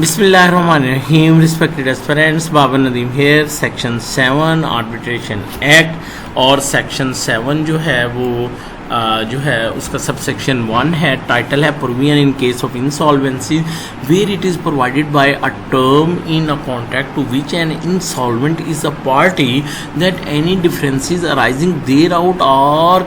Bismillahirrahmanirrahim. Respected aspirants, Babar Nadeem here. Section 7 arbitration act और section 7 जो है वो जो है उसका सब सेक्शन 1 है. टाइटल है provision in case of insolvency where it is provided by a term in a contract to which an insolvent is a party that any differences arising thereout or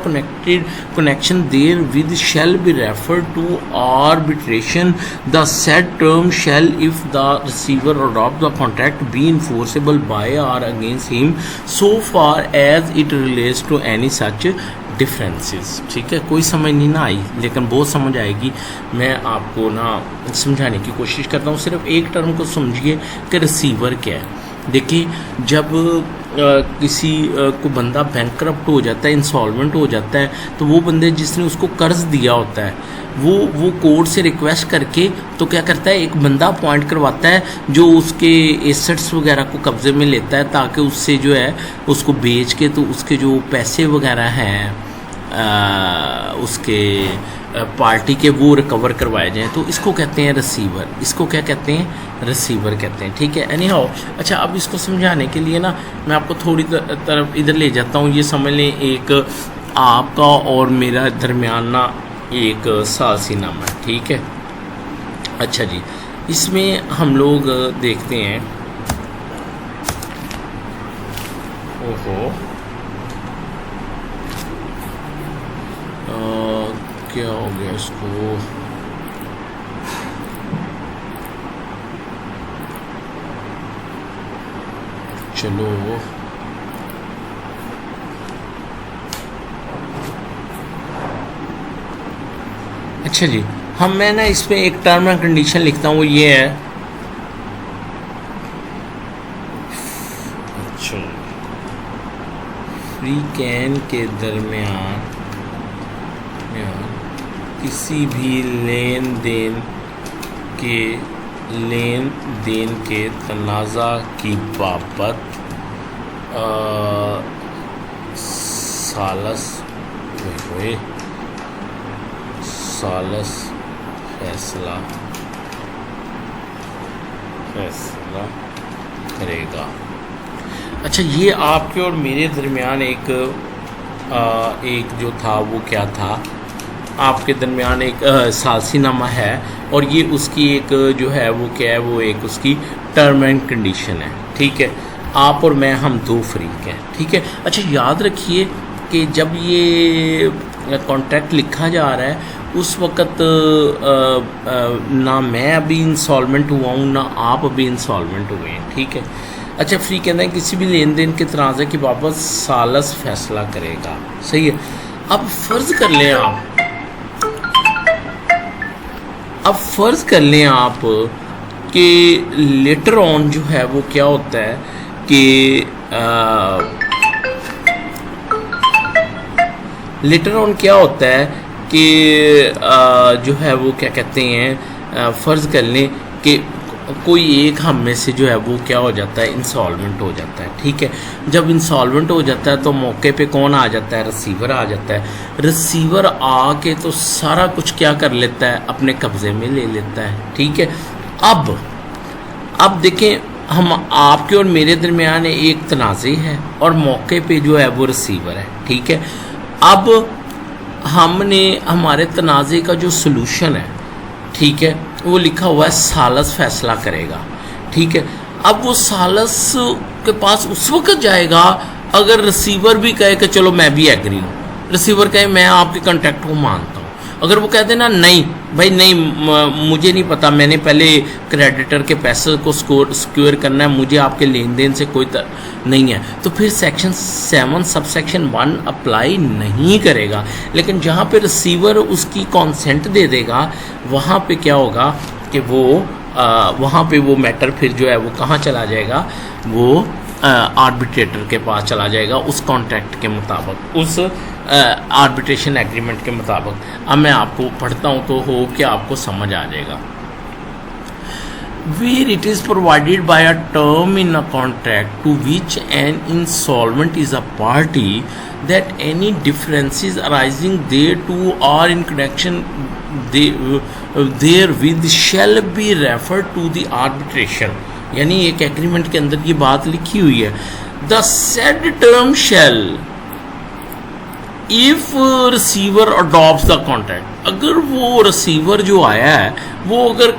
connection therewith shall be referred to arbitration. The said term shall, if the receiver adopt the contract, be enforceable by or against him so far as it relates to any such differences. ठीक है, कोई समझ नहीं ना आई लेकिन बहुत समझ आएगी. मैं आपको ना समझाने की कोशिश करता हूँ. सिर्फ एक टर्म को समझिए कि रिसीवर क्या है. देखिए, जब किसी को बंदा बैंकरप्ट हो जाता है, इंसॉल्वेंट हो जाता है, तो वो बंदे जिसने उसको कर्ज दिया होता है वो कोर्ट से रिक्वेस्ट करके तो क्या करता है, एक बंदा अपॉइंट करवाता है जो उसके एसेट्स वगैरह को कब्ज़े में लेता है ताकि उससे जो है उसको बेच के तो उसके जो पैसे वगैरह हैं उसके पार्टी के वो रिकवर करवाए जाएँ. तो इसको कहते हैं रिसीवर. इसको क्या कहते हैं, रिसीवर कहते हैं. ठीक है, एनी हाउ. अच्छा, अब इसको समझाने के लिए ना मैं आपको थोड़ी तरफ इधर ले जाता हूँ. ये समझ लें एक आपका और मेरा दरमियान ना एक सालसीनामा है. ठीक है. अच्छा जी, इसमें हम लोग देखते हैं. ओहो, क्या हो गया इसको. चलो, अच्छा जी, मैं ना इसमें एक टर्म एंड कंडीशन लिखता हूँ. वो ये है. अच्छा, फ्री कैन के दरमियान किसी भी लेन देन के तनाज़ा की बाबत सालस फैसला करेगा. अच्छा, ये आपके और मेरे दरमियान एक जो था वो क्या था, आपके दरमियान एक सालसीनामा है और ये उसकी एक जो है वो क्या है, वो एक उसकी टर्म एंड कंडीशन है. ठीक है, आप और मैं हम दो फ्रीक हैं. ठीक है. अच्छा, याद रखिए कि जब ये कॉन्ट्रैक्ट लिखा जा रहा है उस वक़्त ना मैं अभी इंसॉल्वेंट हुआ हूँ ना आप अभी इंसॉल्वेंट हुए हैं. ठीक है. अच्छा, फ्री कहते हैं किसी भी लेन देन के तनाज़े की बाबत सालस फैसला करेगा. सही है. अब फ़र्ज़ कर लें आप कि लेटर ऑन जो है वो क्या होता है कि लेटर ऑन क्या होता है कि जो है वो क्या कहते हैं, फ़र्ज़ कर लें कि कोई एक हम में से जो है वो क्या हो जाता है, इंसॉल्वेंट हो जाता है. ठीक है. जब इंसॉल्वेंट हो जाता है तो मौके पे कौन आ जाता है, रिसीवर आ जाता है. रिसीवर आके तो सारा कुछ क्या कर लेता है, अपने कब्ज़े में ले लेता है. ठीक है. अब देखें, हम आपके और मेरे दरमियान एक तनाज़े है और मौके पे जो है वो रिसीवर है. ठीक है. अब हमने हमारे तनाज़े का जो सलूशन है, ठीक है, वो लिखा हुआ है सालस फैसला करेगा. ठीक है. अब वो सालस के पास उस वक्त जाएगा अगर रिसीवर भी कहे कि चलो मैं भी एग्री हूँ, रिसीवर कहे मैं आपके कॉन्ट्रैक्ट को मानता हूँ. अगर वो कहते ना नहीं भाई नहीं, मुझे नहीं पता, मैंने पहले क्रेडिटर के पैसे को सिक्योर करना है, मुझे आपके लेन देन से कोई नहीं है, तो फिर सेक्शन 7 सब सेक्शन 1 अप्लाई नहीं करेगा. लेकिन जहाँ पे रिसीवर उसकी कॉन्सेंट दे देगा वहाँ पे क्या होगा कि वहाँ पे वो मैटर फिर जो है वो कहाँ चला जाएगा, वो आर्बिट्रेटर के पास चला जाएगा उस कॉन्ट्रैक्ट के मुताबिक, उस आर्बिट्रेशन एग्रीमेंट के मुताबिक. अब मैं आपको पढ़ता हूँ तो हो कि आपको समझ आ जाएगा. where it is provided by a term in a contract to which an insolvent is a party that any differences arising thereto are in connection therewith shall be refer to the arbitration, यानी एक agreement के अंदर ये बात लिखी हुई है, the said term shall if receiver adopt the contract. अगर वो रिसीवर जो आया है वो अगर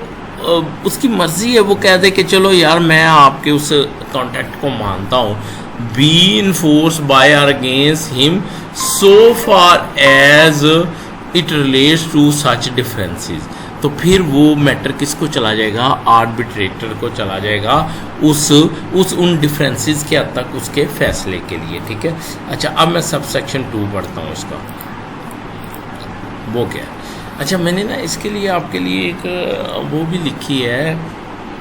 उसकी मर्जी है, वो कह दे कि चलो यार मैं आपके उस कॉन्ट्रैक्ट को मानता हूँ, बी इन्फोर्स बाय और against him so far as it relates to such differences, तो फिर वो मैटर किसको चला जाएगा, आर्बिट्रेटर को चला जाएगा उस उन डिफरेंसेस के हद तक उसके फैसले के लिए। ठीक है, अच्छा अब मैं सब सेक्शन 2 पढ़ता हूँ इसका, वो क्या है। अच्छा मैंने ना इसके लिए आपके लिए एक वो भी लिखी है,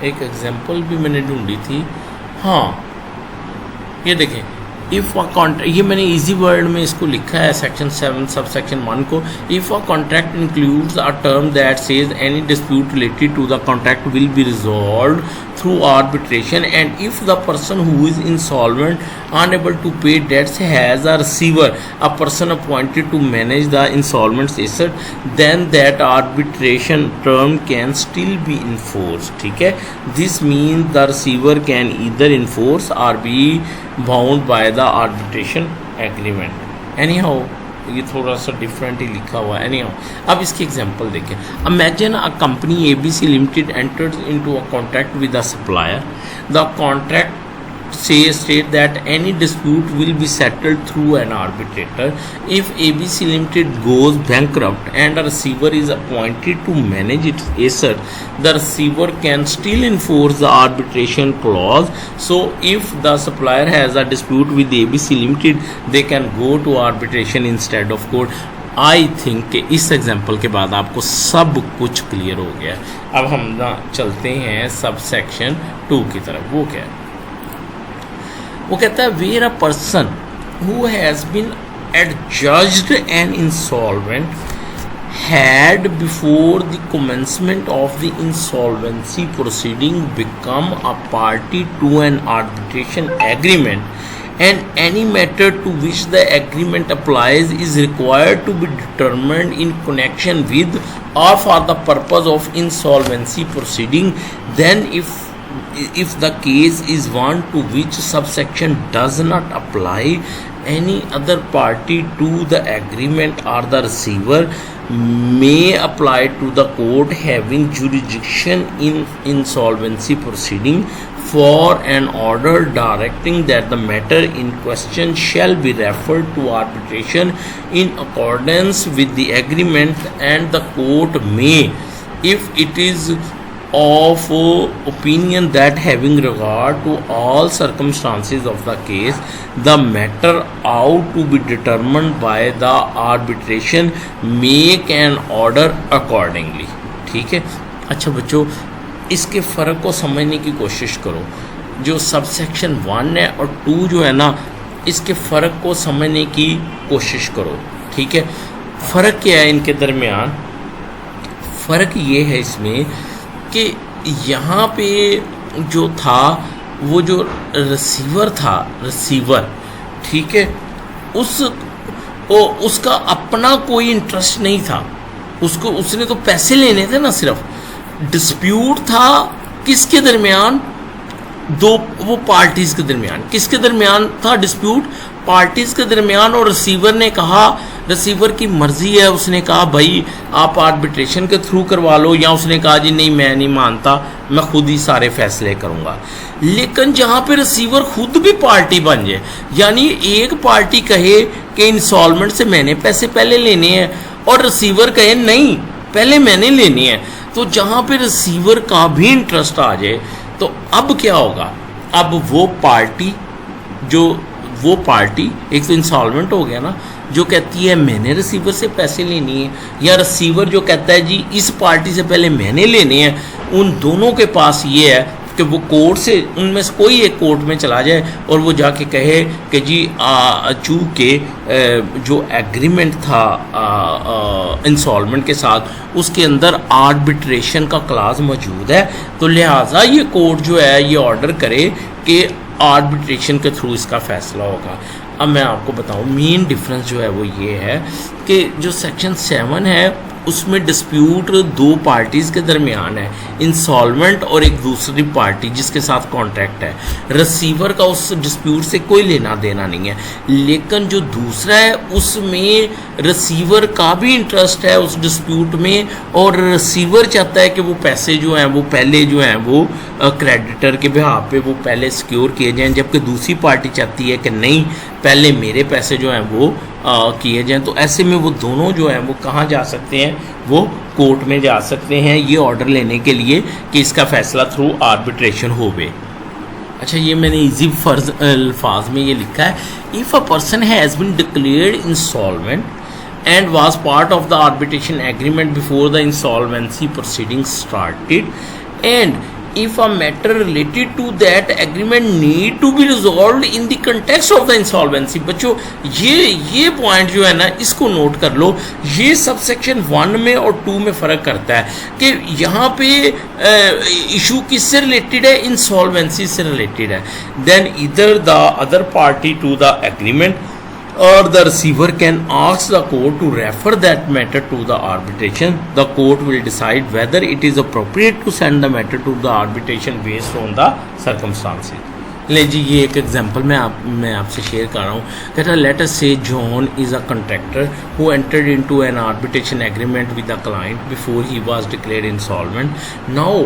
एक एग्जांपल भी मैंने ढूंढी थी। हाँ ये देखें, इफ़ अ कॉन्ट्रैक्ट, ये मैंने इजी वर्ड में इसको लिखा है सेक्शन 7 सब सेक्शन 1 को, if a contract includes a term that says any dispute related to the contract will be resolved through arbitration, and if the person who is insolvent unable to pay debts has a receiver, a person appointed to manage the insolvent asset, then that arbitration term can still be enforced. ठीक है, this means the receiver can either enforce or be bound by the arbitration agreement. Anyhow ये थोड़ा सा different ही लिखा हुआ है। Any अब इसकी एग्जांपल देखें, imagine a company ABC limited enters into a contract with a supplier, the contract state that any dispute will be settled through an arbitrator. If ABC Limited goes bankrupt and a receiver is appointed to manage its asset, the receiver can still enforce the arbitration clause. So if the supplier has a dispute with ABC Limited, they can go to arbitration instead of court. I think कि इस example के बाद आपको सब कुछ clear हो गया। अब हम ना चलते हैं सब सेक्शन 2 की तरफ। वो क्या है, वो कहता है where a person who has been adjudged and insolvent had before the commencement of the insolvency proceeding become a party to an arbitration agreement, and any matter to which the agreement applies is required to be determined in connection with or for the purpose of insolvency proceeding, then if the case is one to which subsection does not apply, any other party to the agreement or the receiver may apply to the court having jurisdiction in insolvency proceeding for an order directing that the matter in question shall be referred to arbitration in accordance with the agreement, and the court may, if it is of opinion that having regard to all circumstances of the case, the matter ought to be determined by the arbitration, make an order accordingly. ठीक है, अच्छा बच्चों इसके फ़र्क को समझने की कोशिश करो। जो सब सेक्शन 1 है और 2 जो है ना, इसके फ़र्क को समझने की कोशिश करो। ठीक है, फ़र्क क्या है इनके दरमियान? फ़र्क ये है इसमें कि यहाँ पे जो था वो जो रिसीवर था, रिसीवर ठीक है, उसका अपना कोई इंटरेस्ट नहीं था, उसने तो पैसे लेने थे ना, सिर्फ डिस्प्यूट था किसके दरमियान, दो वो पार्टीज़ के दरमियान। किसके दरमियान था डिस्प्यूट? पार्टीज़ के दरमियान। और रिसीवर ने कहा, रिसीवर की मर्ज़ी है, उसने कहा भाई आप आर्बिट्रेशन के थ्रू करवा लो, या उसने कहा जी नहीं मैं नहीं मानता, मैं खुद ही सारे फैसले करूँगा। लेकिन जहाँ पे रिसीवर खुद भी पार्टी बन जाए, यानी एक पार्टी कहे कि इंस्टॉलमेंट से मैंने पैसे पहले लेने हैं और रिसीवर कहे नहीं पहले मैंने लेने हैं, तो जहाँ पे रिसीवर का भी इंटरेस्ट आ जाए तो अब क्या होगा? अब वो पार्टी एक तो इंसॉल्वेंट हो गया ना, जो कहती है मैंने रिसीवर से पैसे लेनी है, या रिसीवर जो कहता है जी इस पार्टी से पहले मैंने लेने हैं, उन दोनों के पास ये है कि वो कोर्ट से, उनमें से कोई एक कोर्ट में चला जाए और वो जाके कहे कि जी चूँकि जो एग्रीमेंट था इंसॉल्वेंट के साथ उसके अंदर आर्बिट्रेशन का क्लाज मौजूद है, तो लिहाजा ये कोर्ट जो है ये ऑर्डर करे कि आर्बिट्रेशन के थ्रू इसका फैसला होगा। अब मैं आपको बताऊं मेन डिफरेंस जो है वो ये है कि जो सेक्शन 7 है उसमें डिस्प्यूट दो पार्टीज़ के दरमियान है, इंसॉल्वेंट और एक दूसरी पार्टी जिसके साथ कॉन्ट्रैक्ट है। रिसीवर का उस डिस्प्यूट से कोई लेना देना नहीं है, लेकिन जो दूसरा है उसमें रिसीवर का भी इंटरेस्ट है उस डिस्प्यूट में, और रिसीवर चाहता है कि वो पैसे जो हैं वो पहले जो हैं वो क्रेडिटर के बिहाफ पे वो पहले सिक्योर किए जाएं, जबकि दूसरी पार्टी चाहती है कि नहीं, पहले मेरे पैसे जो हैं वो किए जाएं। तो ऐसे में वो दोनों जो हैं वो कहाँ जा सकते हैं, वो कोर्ट में जा सकते हैं ये ऑर्डर लेने के लिए कि इसका फैसला थ्रू आर्बिट्रेशन होवे। अच्छा, ये मैंने इजी अल्फाज में ये लिखा है, if a person has been declared insolvent and was part of the arbitration agreement before the insolvency proceedings started, and if a matter related to that agreement need to be resolved in the context of the insolvency। बच्चों ये point जो है ना इसको note कर लो, ये सब section 1 में और 2 में फ़र्क करता है कि यहाँ पे इशू किससे रिलेटेड है, इंसॉल्वेंसी से रिलेटेड है। देन इधर the other party to the agreement or the receiver can ask the court to refer that matter to the arbitration. The court will decide whether it is appropriate to send the matter to the arbitration based on the circumstances। ले जी, ये एक example मैं आपसे share कर रहा हूँ। कहता है let us say John is a contractor who entered into an arbitration agreement with the client before he was declared insolvent. Now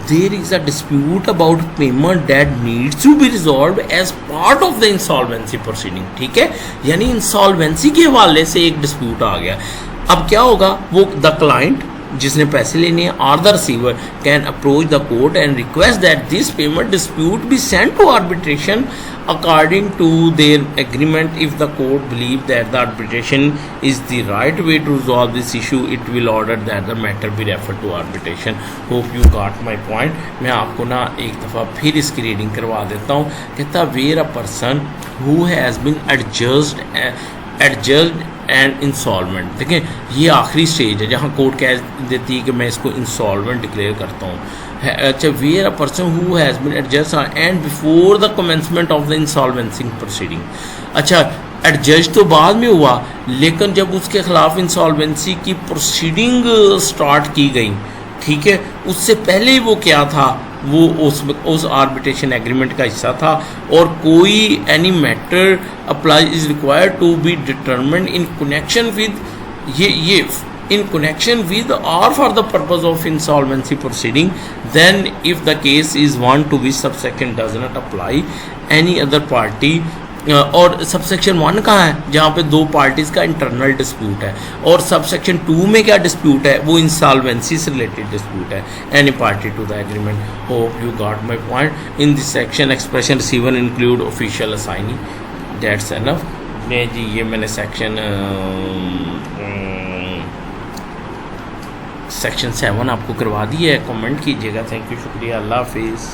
there is a dispute about payment that needs to be resolved as part of the insolvency proceeding. ठीक है, यानी insolvency के हवाले से एक dispute आ गया। अब क्या होगा, वो द क्लाइंट जिसने पैसे लेने हैं और the receiver can approach the court and request that this payment dispute be sent to arbitration according to their agreement. If the court believe that the arbitration is the right way to resolve this issue, it will order that the matter be refer to arbitration. Hope you got my point. मैं आपको ना एक दफ़ा फिर इसकी reading करवा देता हूँ। कहता where a person who has been adjudged and insolvent. देखें, ये आखिरी स्टेज है जहाँ कोर्ट कह देती है कि मैं इसको इंसॉल्वेंट डिक्लेयर करता हूँ। अच्छा, where a person who has been adjust and before the commencement of the insolvency proceeding. अच्छा, एडजस्ट तो बाद में हुआ, लेकिन जब उसके खिलाफ इंसॉल्वेंसी की प्रोसीडिंग स्टार्ट की गई, ठीक है, उससे पहले वो क्या था, वो उस आर्बिट्रेशन एग्रीमेंट का हिस्सा था, और कोई any matter apply is required to be determined in connection with ये in connection with or for the purpose of insolvency proceeding, then if the case is one to which subsection does not apply any other party। और subsection 1 कहाँ है, जहाँ पे दो parties का internal dispute है, और सबसेक्शन 2 में क्या डिस्प्यूट है, वो इंसॉल्वेंसी से रिलेटेड डिस्प्यूट है, any party to the agreement. Hope you got my point. In this section expression receiver include official assignee, that's enough. नहीं जी, ये मैंने सेक्शन 7 आपको करवा दी है। कमेंट कीजिएगा। थैंक यू, शुक्रिया, अल्लाह हाफिज़।